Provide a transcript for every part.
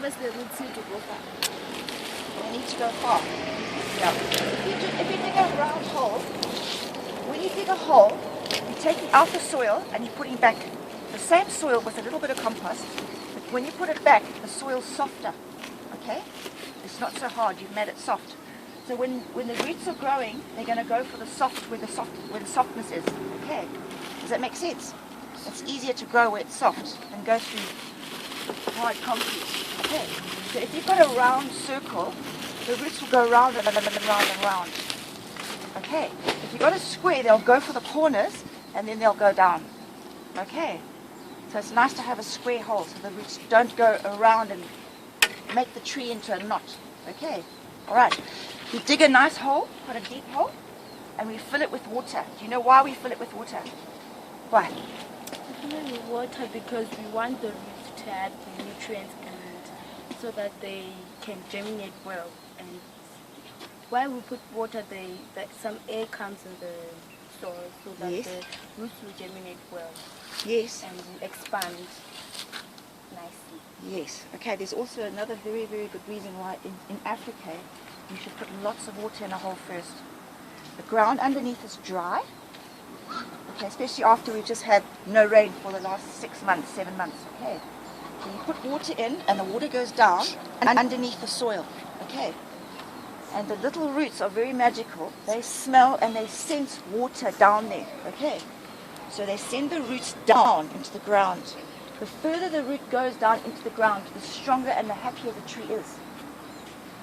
First, the roots need to go far. They need to go far. Yeah. If you dig a round hole, when you dig a hole, you're taking out the soil and you're putting back the same soil with a little bit of compost. But when you put it back, the soil's softer. Okay? It's not so hard. You've made it soft. So when the roots are growing, they're going to go for the soft where the softness is. Okay? Does that make sense? It's easier to grow where it's soft than go through hard concrete. Okay? So if you've got a round circle, the roots will go round and round and round. Okay? If you've got a square, they'll go for the corners and then they'll go down. Okay? So it's nice to have a square hole so the roots don't go around and make the tree into a knot. Okay? Alright. We dig a nice hole, quite a deep hole, and we fill it with water. Do you know why we fill it with water? Why? We fill it with water because we want the roots to have the nutrients and so that they can germinate well. And while we put water, that some air comes in the soil so that Yes. the roots will germinate well Yes. and will expand nicely. Yes. Okay, there's also another very, very good reason why in Africa you should put lots of water in a hole first. The ground underneath is dry, okay, especially after we've just had no rain for the last 6 months, 7 months, okay. So you put water in and the water goes down and underneath the soil, okay. And the little roots are very magical. They smell and they sense water down there, okay. So they send the roots down into the ground. The further the root goes down into the ground, the stronger and the happier the tree is.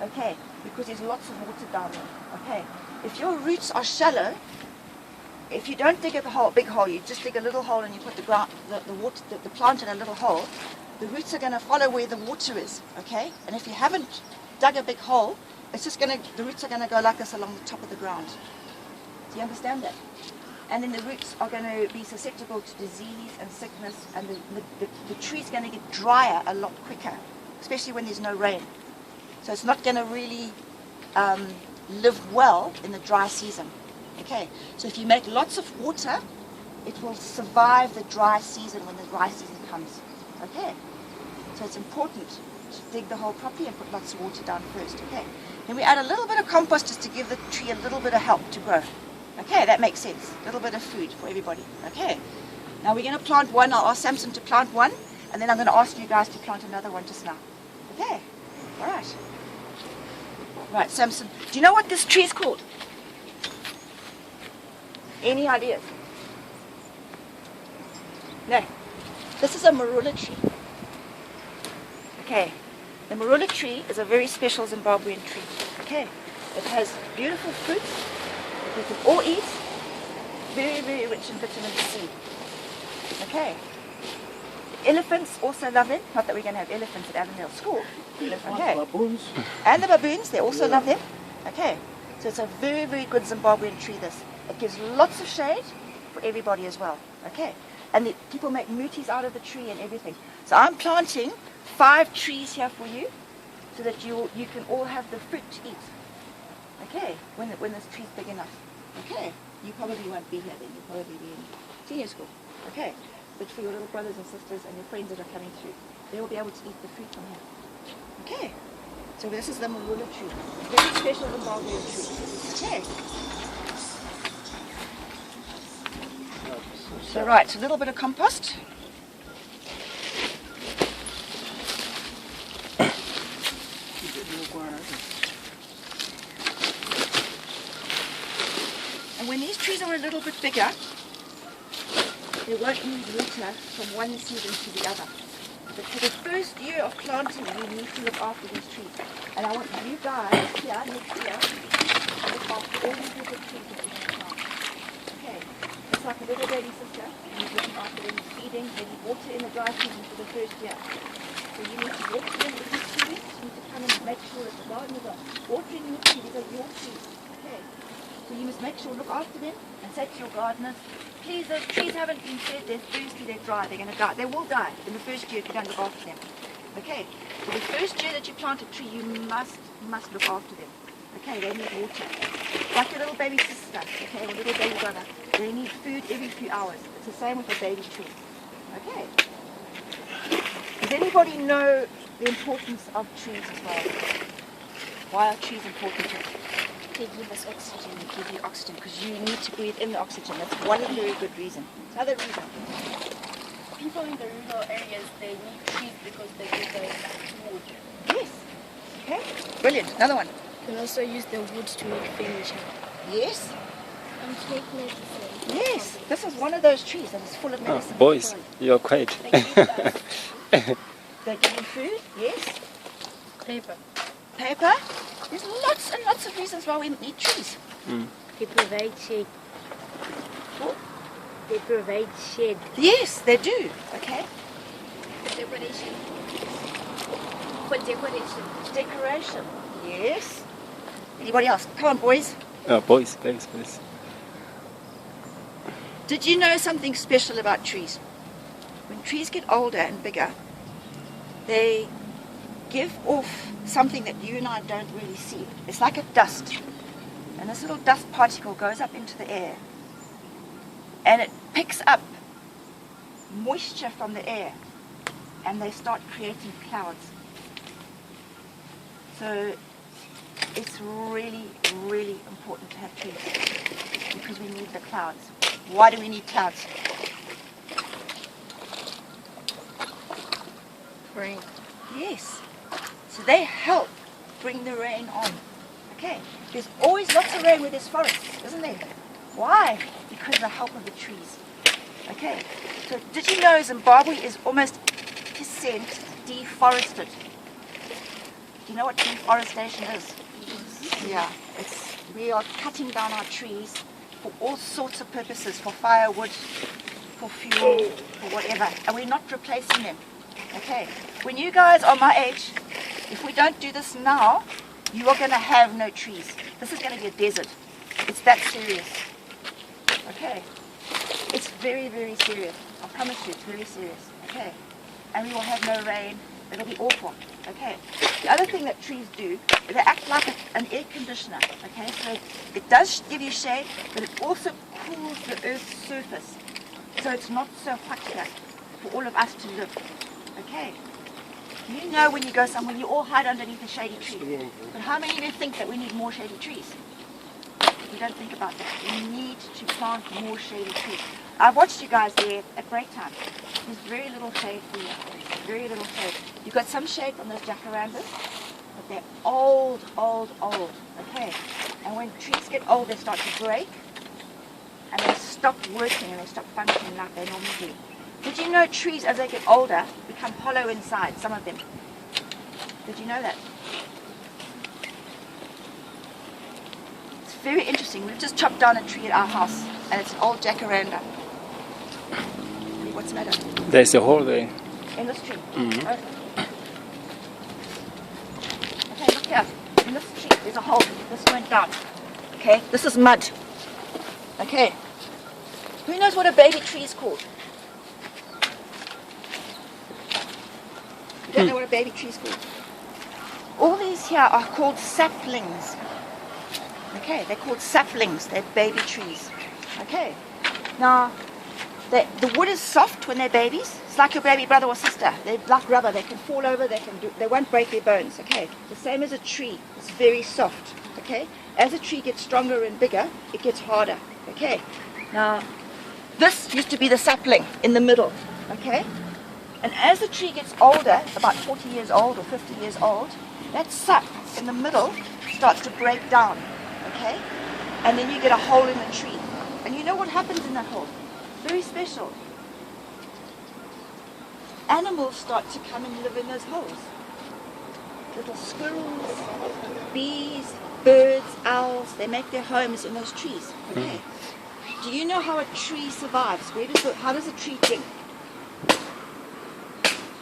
Okay, because there's lots of water down there. Okay, if your roots are shallow, if you don't dig a big hole, you just dig a little hole and you put the plant in a little hole, the roots are going to follow where the water is. Okay, and if you haven't dug a big hole, the roots are going to go like this along the top of the ground. Do you understand that? And then the roots are going to be susceptible to disease and sickness, and the tree's going to get drier a lot quicker, especially when there's no rain. So it's not going to really live well in the dry season. Okay, so if you make lots of water, it will survive the dry season when the dry season comes. Okay, so it's important to dig the hole properly and put lots of water down first. Okay, then we add a little bit of compost just to give the tree a little bit of help to grow. Okay, that makes sense. A little bit of food for everybody. Okay, now we're going to plant one. I'll ask Samson to plant one, and then I'm going to ask you guys to plant another one just now. Okay, all right. Right, Samson, do you know what this tree is called? Any ideas? No. This is a marula tree. Okay, the marula tree is a very special Zimbabwean tree. Okay, it has beautiful fruits that we can all eat, very, very rich in vitamin C. Okay. Elephants also love it. Not that we're going to have elephants at Avondale School. Okay. Baboons. And the baboons, they also love them. Okay. So it's a very, very good Zimbabwean tree, this. It gives lots of shade for everybody as well. Okay. And people make muties out of the tree and everything. So I'm planting 5 trees here for you so that you can all have the fruit to eat. Okay. When this tree's big enough. Okay. You probably won't be here then. You'll probably be in senior school. Okay. But for your little brothers and sisters and your friends that are coming through, they will be able to eat the fruit from here. Okay. So this is the marula tree. Very special Zimbabwean tree. Okay. So right, a little bit of compost. And when these trees are a little bit bigger, they won't need water from one season to the other. But for the first year of planting, we need to look after these trees. And I want you guys here next year to look after all these little trees that we can plant. Okay, it's like a little baby sister, and you're looking after them, feeding, they need water in the dry season for the first year. So you need to water them every 2 weeks. You need to come and make sure that the gardeners are watering your trees. These are your trees. Okay. So you must make sure, look after them, and say to your gardeners, please, those trees haven't been fed, they're thirsty, they're dry, they're going to die. They will die in the first year if you don't look after them. Okay? So the first year that you plant a tree, you must look after them. Okay? They need water. Like a little baby sister, okay, or a little baby brother. They need food every few hours. It's the same with a baby tree. Okay? Does anybody know the importance of trees as well. Why are trees important? They give us oxygen. They give you oxygen because you need to breathe in the oxygen. That's one very good reason. Another reason. People in the rural areas, they need trees because they give us wood. Yes. Okay. Brilliant. Another one. You can also use the wood to make furniture. Yes. And take medicine. Yes. This is one of those trees that is full of medicine. Boys, you're quiet. They give us They give you food. Yes. paper. Paper. There's lots and lots of reasons why we need trees. They provide shade. What? They provide shade. Yes, they do. Okay. For decoration. For decoration. Decoration. Yes. Anybody else? Come on, boys. Boys, please. Did you know something special about trees? When trees get older and bigger, they give off something that you and I don't really see. It's like a dust. And this little dust particle goes up into the air. And it picks up moisture from the air. And they start creating clouds. So it's really, really important to have trees because we need the clouds. Why do we need clouds? Rain. Yes. So they help bring the rain on. Okay. There's always lots of rain where there's forests, isn't there? Why? Because of the help of the trees. Okay. So did you know Zimbabwe is almost 80% deforested? Do you know what deforestation is? Yeah. We are cutting down our trees for all sorts of purposes, for firewood, for fuel, for whatever. And we're not replacing them. Okay. When you guys are my age, if we don't do this now, you are going to have no trees. This is going to be a desert. It's that serious. Okay. It's very, very serious. I promise you, it's very serious. Okay. And we will have no rain. It'll be awful. Okay. The other thing that trees do, they act like an air conditioner. Okay. So it does give you shade, but it also cools the earth's surface. So it's not so hot here for all of us to live. Okay. You know when you go somewhere, you all hide underneath a shady tree. But how many of you think that we need more shady trees? We don't think about that. We need to plant more shady trees. I've watched you guys there at break time. There's very little shade for you. Very little shade. You've got some shade from those jacarandas, but they're old. Okay. And when trees get old, they start to break, and they stop working and they stop functioning like they normally do. Did you know trees, as they get older, become hollow inside, some of them? Did you know that? It's very interesting. We've just chopped down a tree at our house, and it's an old jacaranda. What's the matter? There's a hole there. In this tree? Mhm. Okay, look here. In this tree, there's a hole. This went down. Okay, this is mud. Okay. Who knows what a baby tree is called? You don't know what a baby tree is called? All these here are called saplings. Okay, they're called saplings. They're baby trees. Okay. Now, the wood is soft when they're babies. It's like your baby brother or sister. They're like rubber. They can fall over. They won't break their bones. Okay. The same as a tree. It's very soft. Okay. As a tree gets stronger and bigger, it gets harder. Okay. Now, this used to be the sapling in the middle. Okay. And as the tree gets older, about 40 years old or 50 years old, that sap in the middle starts to break down. Okay. And then you get a hole in the tree. And you know what happens in that hole? Very special. Animals start to come and live in those holes. Little squirrels, bees, birds, owls, they make their homes in those trees. Okay. Do you know how a tree survives? How does a tree drink?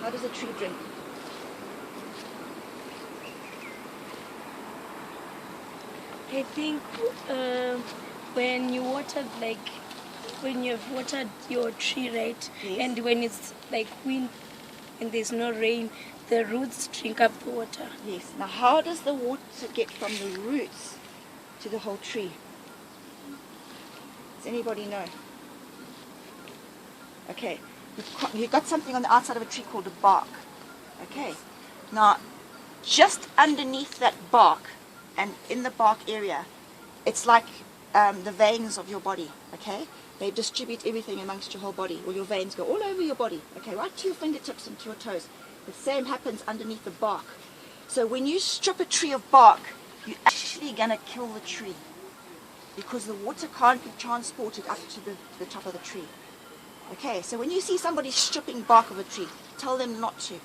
How does a tree drink? I think when you water, like when you've watered your tree, right? Yes. And when it's like wind and there's no rain, the roots drink up the water. Yes. Now how does the water get from the roots to the whole tree? Does anybody know? Okay. You've got something on the outside of a tree called a bark. Okay. Now, just underneath that bark and in the bark area, it's like the veins of your body, okay? They distribute everything amongst your whole body, or your veins go all over your body, okay, right to your fingertips and to your toes. The same happens underneath the bark. So when you strip a tree of bark, you're actually going to kill the tree because the water can't be transported up to the top of the tree. Okay, so when you see somebody stripping bark of a tree, tell them not to.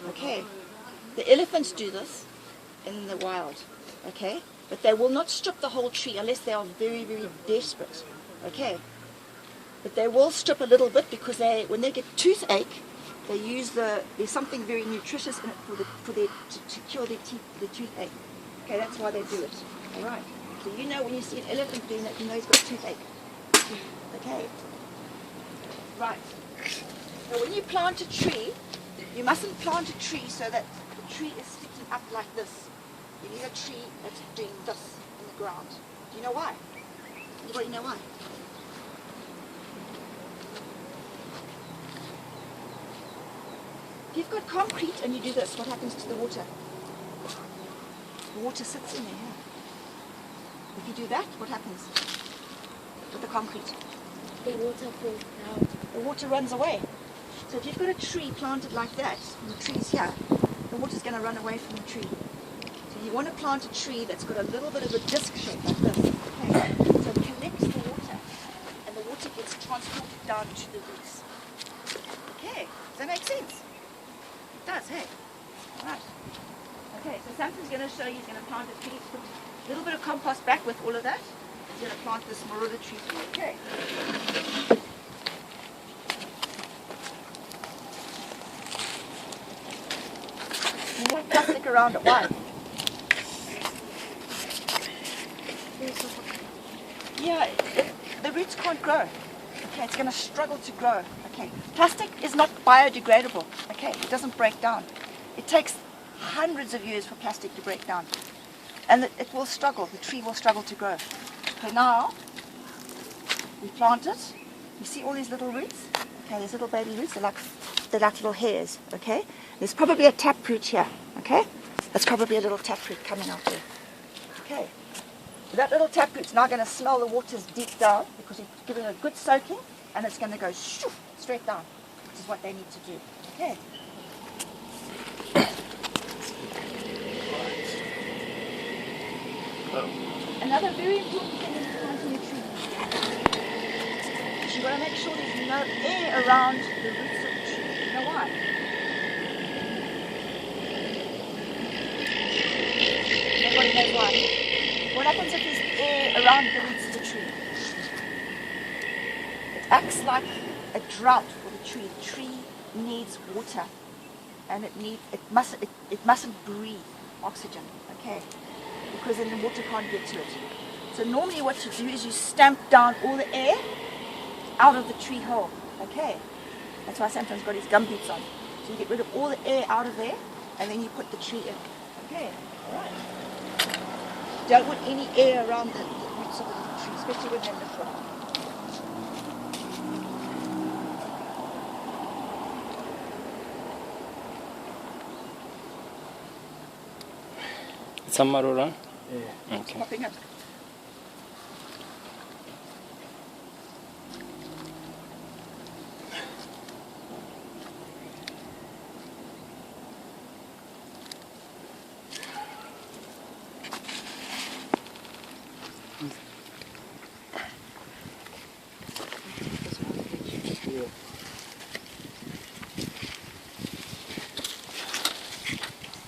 Okay, the elephants do this in the wild, okay? But they will not strip the whole tree unless they are very, very desperate, okay? But they will strip a little bit because when they get toothache, they use there's something very nutritious in it to cure their toothache. Okay, that's why they do it. All right. So you know when you see an elephant doing that, you know he's got toothache. Okay. Right. So when you plant a tree, you mustn't plant a tree so that the tree is sticking up like this. You need a tree that's doing this in the ground. Do you know why? Anybody know why? If you've got concrete and you do this, what happens to the water? The water sits in there. Yeah. If you do that, what happens with the concrete? The water falls down. The water runs away. So if you've got a tree planted like that, and the tree's here, the water's going to run away from the tree. So you want to plant a tree that's got a little bit of a disc shape like this. Okay? So it collects the water, and the water gets transported down to the roots. Okay, does that make sense? It does, hey? Right. Okay, so Samson's going to show you, he's going to plant a tree, put a little bit of compost back with all of that. He's going to plant this marula tree for you. Okay. You want plastic around it. Why? Yeah, the roots can't grow. Okay, it's going to struggle to grow. Okay, plastic is not biodegradable. Okay, it doesn't break down. It takes hundreds of years for plastic to break down. And it will struggle, the tree will struggle to grow. Okay, now, we plant it. You see all these little roots? Okay, these little baby roots, they're like little hairs, okay? There's probably a taproot here, okay? There's probably a little taproot coming out there. Okay. So that little taproot's now going to smell the waters deep down because it's giving it a good soaking, and it's going to go shoo, straight down, which is what they need to do. Okay. Another very important thing is planting a tree. You want to make sure there's no air around the roots of the tree. You know why? Nobody knows why. What happens if there's air around the roots of the tree? It acts like a drought for the tree. The tree needs water, and it mustn't breathe oxygen. Okay. Because then the water can't get to it. So normally what you do is you stamp down all the air out of the tree hole. Okay? That's why sometimes got his gumboots on. So you get rid of all the air out of there, and then you put the tree in. Okay? Alright. Don't want any air around the roots of the tree, especially when they're little. Some marula? Yeah. Okay. Popping up.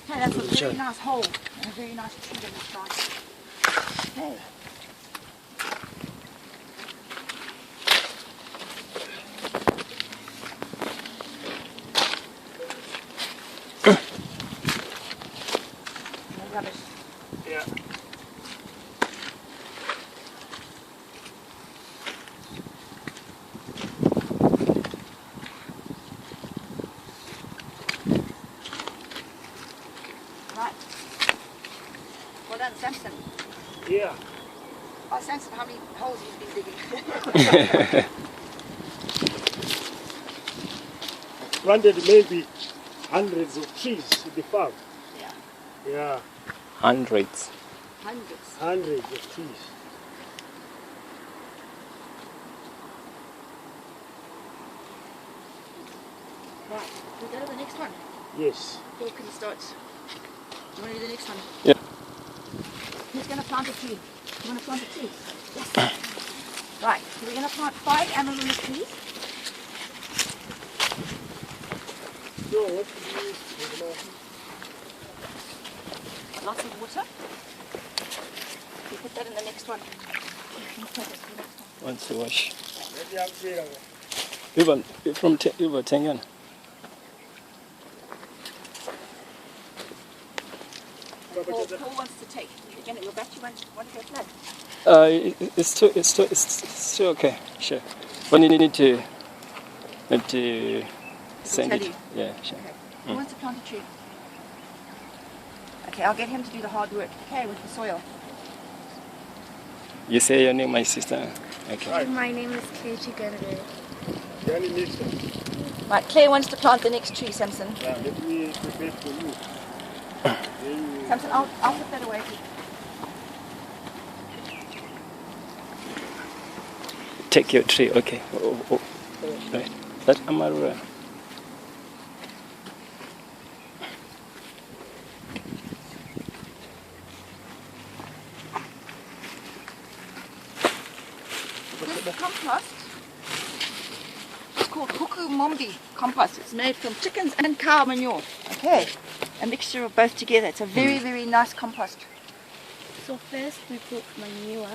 Okay, that's a very nice hole and a very nice tree that we started. Okay. No rubbish. Yeah. Right. Well done, Samson. Yeah. Oh, Samson, how many holes have you been digging? Planted maybe hundreds of trees in the farm. Yeah. Yeah, Hundreds. Hundreds. hundreds of trees. Right. We go to the next one. Yes. Paul can start. Do you want to do the next one? Yeah. Who's going to plant a tree? You want to plant a tree? Yes. Right. So we're going to plant 5 amarula trees. So what do you Lots of water. We put that in the next one. Want to wash. maybe I'm saying, Über Tengan. Paul wants to take. Again, your battery want to go flat. It's still okay. Sure. But you need to send tell it. you. Yeah, sure. Okay. Who wants to plant a tree? Okay, I'll get him to do the hard work. Okay, with the soil. You say your name, my sister. Okay. Right. My name is Kechi Ganade. Danny needs them. Right, Claire wants to plant the next tree, Samson. Yeah, let me prepare for you. Then Samson, I'll put that away. Take your tree. Okay. Right. That Amarura. This compost is called Huku Mombi compost. It's made from chickens and cow manure. Okay, a mixture of both together. It's a very, very nice compost. So first we put manure.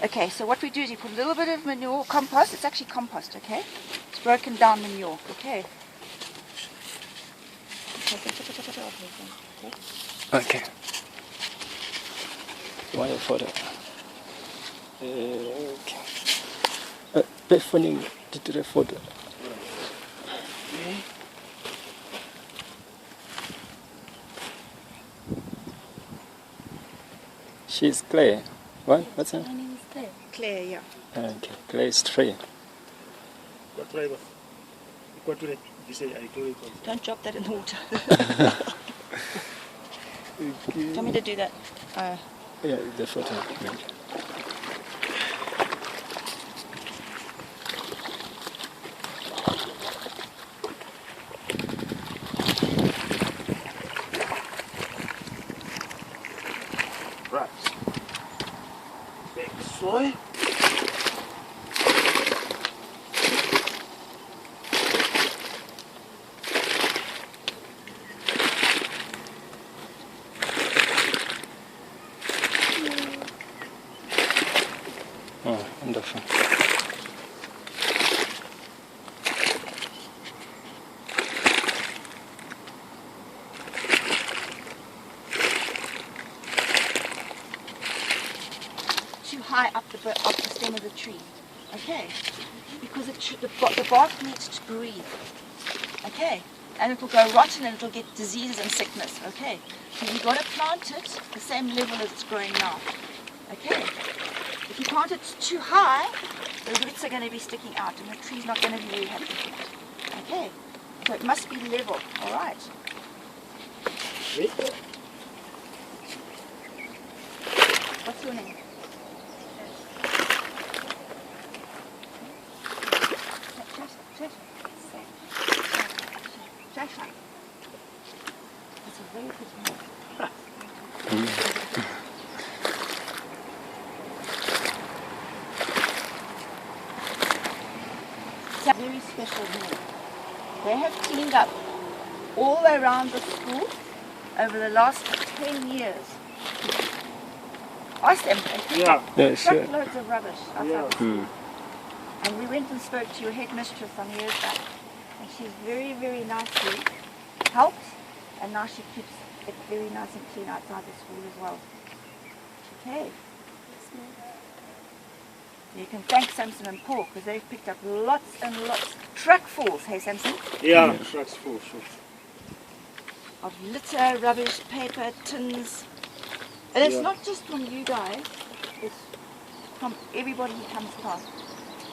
Okay, so what we do is you put a little bit of manure, compost. It's actually compost, okay? It's broken down manure, okay? Okay. Want a photo? Okay. Before to the photo. She's Claire. What? What's her? My name is Claire. Claire, yeah. Okay. Claire's tree. what driver? What do you say? I told you. Don't drop that in the water. Tell me to do that. Yeah, the photo. Right. Big soil. Oh, wonderful. Too high up the stem of the tree. Okay? Because the bark needs to breathe. Okay? And it will go rotten and it will get diseases and sickness. Okay? So you've got to plant it the same level as it's growing now. Okay? If you plant it too high, the roots are going to be sticking out and the tree's not going to be very happy. Okay? So it must be level. Alright? Wait. What's your name? Joshua. That's a very good name. It's a very special name. They have cleaned up all around the school over the last 10 years. Ask them. They picked Yeah. up Yeah, sure. truckloads of rubbish outside Yeah. the school. And we went and spoke to your headmistress some years back. And she's very, very nicely helped. And now she keeps it very nice and clean outside the school as well. Okay. You can thank Samson and Paul because they've picked up lots and lots, truckfuls, hey Samson, Yeah, trucks full, sure. of litter, rubbish, paper, tins. And it's Yeah. not just from you guys, it's from everybody who comes past.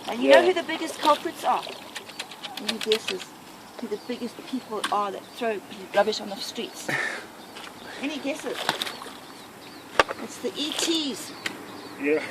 And you Yeah. know who the biggest culprits are? Any guesses? who the biggest people are that throw rubbish on the streets? Any guesses? It's the ETs. Yeah.